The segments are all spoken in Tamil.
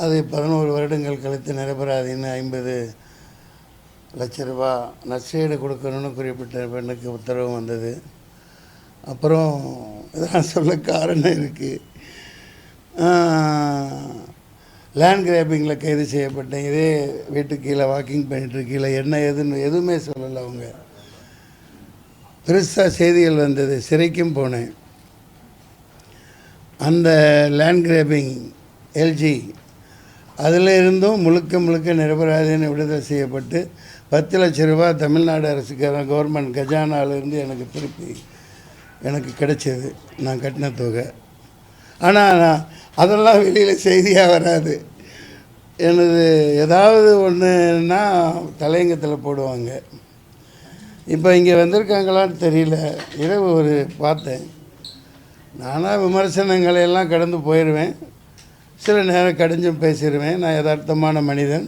அது 11 வருடங்கள் கழித்து நிரபராதின்னு 50 லட்ச ரூபா நஷ்டஈடு கொடுக்கணும்னு குறிப்பிட்ட பெண்ணுக்கு உத்தரவு வந்தது. அப்புறம் இதெல்லாம் சொல்ல காரணம் இருக்குது. லேண்ட் கிராப்பிங்கில் கைது செய்யப்பட்டேன். இதே வீட்டுக்கு கீழே வாக்கிங் பண்ணிட்டு கீழே என்ன எதுன்னு எதுவுமே சொல்லலை. அவங்க பெருசாக செய்திகள் வந்தது. சிறைக்கும் போனேன். அந்த லேண்ட் கிராப்பிங் எல்ஜி அதில் இருந்தும் முழுக்க நிரபராதின்னு விடுதலை செய்யப்பட்டு 10 லட்ச ரூபா தமிழ்நாடு அரசுக்கான கவர்மெண்ட் கஜானாவிலேருந்து எனக்கு திருப்பி எனக்கு கிடைச்சது. நான் கட்டின தொகை. ஆனால் அதெல்லாம் வெளியில் செய்தியாக வராது. எனது ஏதாவது ஒன்றுன்னா தலையங்கத்தில் போடுவாங்க. இப்போ இங்கே வந்திருக்காங்களான்னு தெரியல. இரவு ஒரு பார்த்தேன். நானாக விமர்சனங்களையெல்லாம் கடந்து போயிடுவேன். சில நேரம் கடிஞ்சும் பேசிடுவேன். நான் யதார்த்தமான மனிதன்.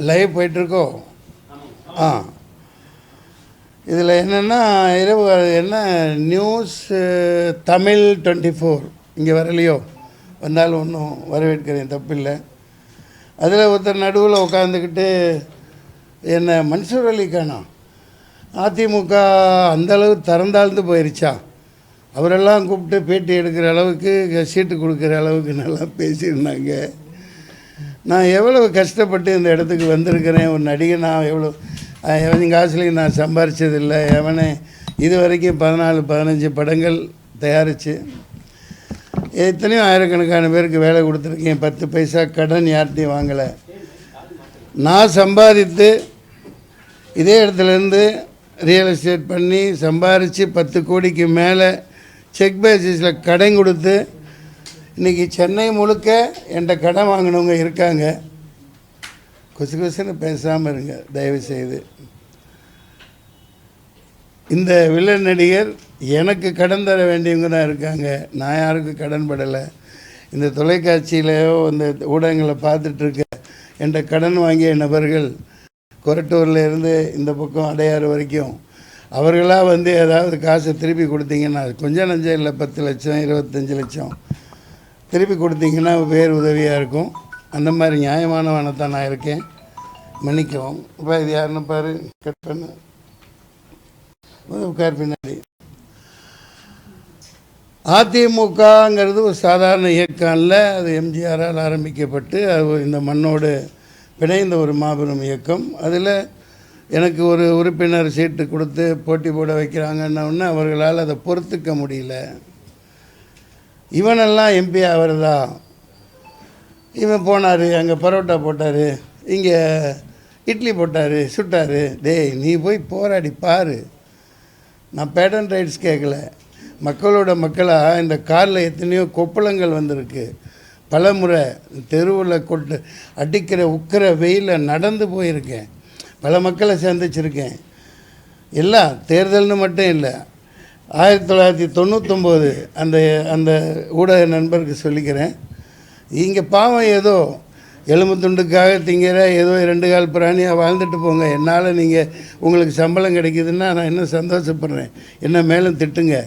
லைவ் போயிட்டுருக்கோ? இதில் என்னென்னா இரவு என்ன நியூஸ் தமிழ் 24 இங்கே வரலையோ? வந்தாலும் ஒன்றும் வரவேற்கிறேன், தப்பில்லை. அதில் ஒருத்தர் நடுவில் உட்காந்துக்கிட்டு என்ன மன்சூர் அலி கானா அதிமுக அந்தளவு திறந்தாழ்ந்து போயிருச்சா, அவரெல்லாம் கூப்பிட்டு பேட்டி எடுக்கிற அளவுக்கு சீட்டு கொடுக்குற அளவுக்கு நல்லா பேசியிருந்தாங்க. நான் எவ்வளவு கஷ்டப்பட்டு இந்த இடத்துக்கு வந்திருக்கிறேன். ஒரு நடிகை நான் எவ்வளோ எவன் காசுலையும் நான் சம்பாரித்ததில்லை. எவனே இது வரைக்கும் 14-15 படங்கள் தயாரித்து எத்தனையோ ஆயிரக்கணக்கான பேருக்கு வேலை கொடுத்துருக்கேன். 10 பைசா கடன் யார்கிட்டையும் வாங்கலை. நான் சம்பாதித்து இதே இடத்துலேருந்து ரியல் எஸ்டேட் பண்ணி சம்பாரித்து 10 கோடிக்கு மேலே செக் பேசிஸில் கடன் கொடுத்து இன்றைக்கி சென்னை முழுக்க என்கிட்ட கடன் வாங்கினவங்க இருக்காங்க. கொசுன்னு பேசாமல் இருங்க தயவுசெய்து. இந்த வில்லன் நடிகர் எனக்கு கடன் தர வேண்டியவங்க தான் இருக்காங்க. நான் யாருக்கும் கடன் படலை. இந்த தொலைக்காட்சியிலையோ இந்த ஊடகங்களை பார்த்துட்ருக்க என்கிட்ட கடன் வாங்கிய நபர்கள் கொரட்டூரில் இருந்து இந்த பக்கம் அடையாறு வரைக்கும் அவர்களாக வந்து ஏதாவது காசை திருப்பி கொடுத்தீங்கன்னா, கொஞ்சம் நஞ்சம் இல்லை, 10 லட்சம் 25 லட்சம் திருப்பி கொடுத்தீங்கன்னா வேறு உதவியாக இருக்கும். அந்த மாதிரி நியாயமானவனை நான் இருக்கேன். மன்னிக்கவும். இப்போ இது யாருன்னு பாரு, கட் பண்ணு, உட்கார் பின்னாடி. அதிமுகங்கிறது ஒரு சாதாரண இயக்கம் இல்லை. அது எம்ஜிஆரால் ஆரம்பிக்கப்பட்டு அது இந்த மண்ணோடு பிணைந்த ஒரு மாபெரும் இயக்கம். அதில் எனக்கு ஒரு உறுப்பினர் சீட்டு கொடுத்து போட்டி போட வைக்கிறாங்கன்னு அவர்களால் அதை பொறுத்துக்க முடியல. இவனெல்லாம் எம்பி ஆகிறதா? இவன் போனார், அங்கே பரோட்டா போட்டார், இங்கே இட்லி போட்டார், சுட்டார். டேய், நீ போய் போராடி பாரு. நான் பேட்டன் ரைட்ஸ் கேட்கல. மக்களோட மக்களாக இந்த காரில் எத்தனையோ கொப்பளங்கள் வந்திருக்கு. பல முறை தெருவில் கொட்டு அடிக்கிற உக்கிற வெயிலில் நடந்து போயிருக்கேன். பல மக்களை சந்திச்சிருக்கேன். எல்லாம் தேர்தல்னு மட்டும் இல்லை. 1999 அந்த அந்த ஊடக நண்பருக்கு சொல்லிக்கிறேன். இங்கே பாவம் ஏதோ எலும்பு துண்டுக்காக திங்கிற ஏதோ 2 கால் பிராணியாக வாழ்ந்துட்டு போங்க. என்னால் நீங்கள் உங்களுக்கு சம்பளம் கிடைக்குதுன்னா நான் இன்னும் சந்தோஷப்படுறேன். என்ன மேலும் திட்டுங்க.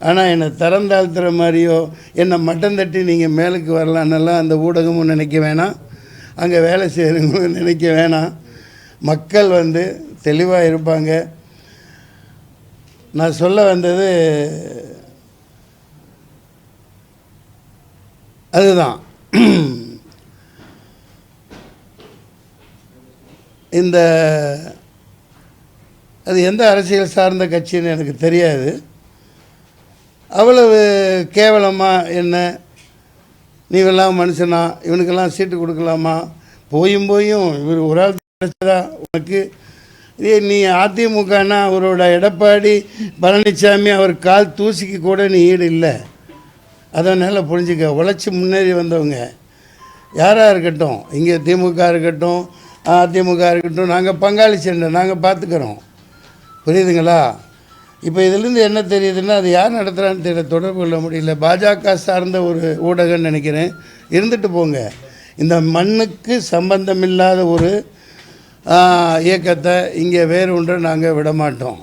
ஆனால் என்னை தரம் தாழ்த்துற மாதிரியோ என்னை மட்டம் தட்டி நீங்கள் மேலுக்கு வரலான்னெல்லாம் அந்த ஊடகமும் நினைக்க வேணாம், அங்கே வேலை செய்கிறவங்களும் நினைக்க வேணாம். மக்கள் வந்து தெளிவாக இருப்பாங்க. நான் சொல்ல வந்தது அதுதான். இந்த அது எந்த அரசியல் சார்ந்த கட்சின்னு எனக்கு தெரியாது. அவ்வளவு கேவலமாக என்ன நீவெல்லாம் மனுஷனா, இவனுக்கெல்லாம் சீட்டு கொடுக்கலாமா? போயும் இவர் ஒரு ஆள் கிடைச்சதா உனக்கு? இதே நீ அதிமுகனா அவரோட எடப்பாடி பழனிசாமி அவர் கால் தூசிக்கு கூட நீ ஈடு இல்லை. அதனால் புரிஞ்சுக்க. உழைச்சி முன்னேறி வந்தவங்க யாராக இருக்கட்டும், இங்கே திமுக இருக்கட்டும் அதிமுக இருக்கட்டும், நாங்கள் பங்காளி சண்டை நாங்கள் பார்த்துக்கிறோம். புரியுதுங்களா? இப்போ இதிலேருந்து என்ன தெரியுதுன்னா, அது யார் நடத்துகிறான்னு தெரியல, தொடர்பு கொள்ள முடியல. பாஜக சார்ந்த ஒரு ஊடகம்னு நினைக்கிறேன். இருந்துட்டு போங்க. இந்த மண்ணுக்கு சம்பந்தமில்லாத ஒரு இயக்கத்தை இங்கே வேறு ஒன்றை நாங்கள் விடமாட்டோம்.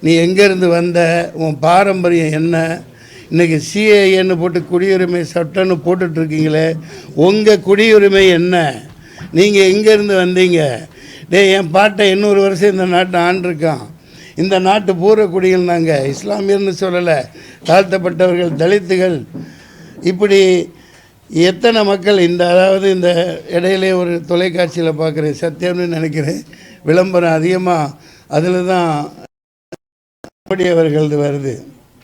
நீ எங்கேருந்து வந்த, உன் பாரம்பரியம் என்ன, இன்றைக்கி சிஏஏன்னு போட்டு குடியுரிமை சட்டம்னு போட்டுட்ருக்கீங்களே, உங்கள் குடியுரிமை என்ன? நீங்கள் எங்கேருந்து வந்தீங்க? என் பாட்டை 800 வருஷம் இந்த நாட்டை ஆண்டிருக்கான். இந்த நாட்டு பூர்வக்குடிகள் நாங்கள், இஸ்லாமியர்னு சொல்லலை, தாழ்த்தப்பட்டவர்கள், தலித்துகள், இப்படி எத்தனை மக்கள் அதாவது இந்த இடையிலே ஒரு தொலைக்காட்சியில் பார்க்குறேன், சத்தியம்னு நினைக்கிறேன், விளம்பரம் அதிகமாக அதில் தான் அவர்களது வருது.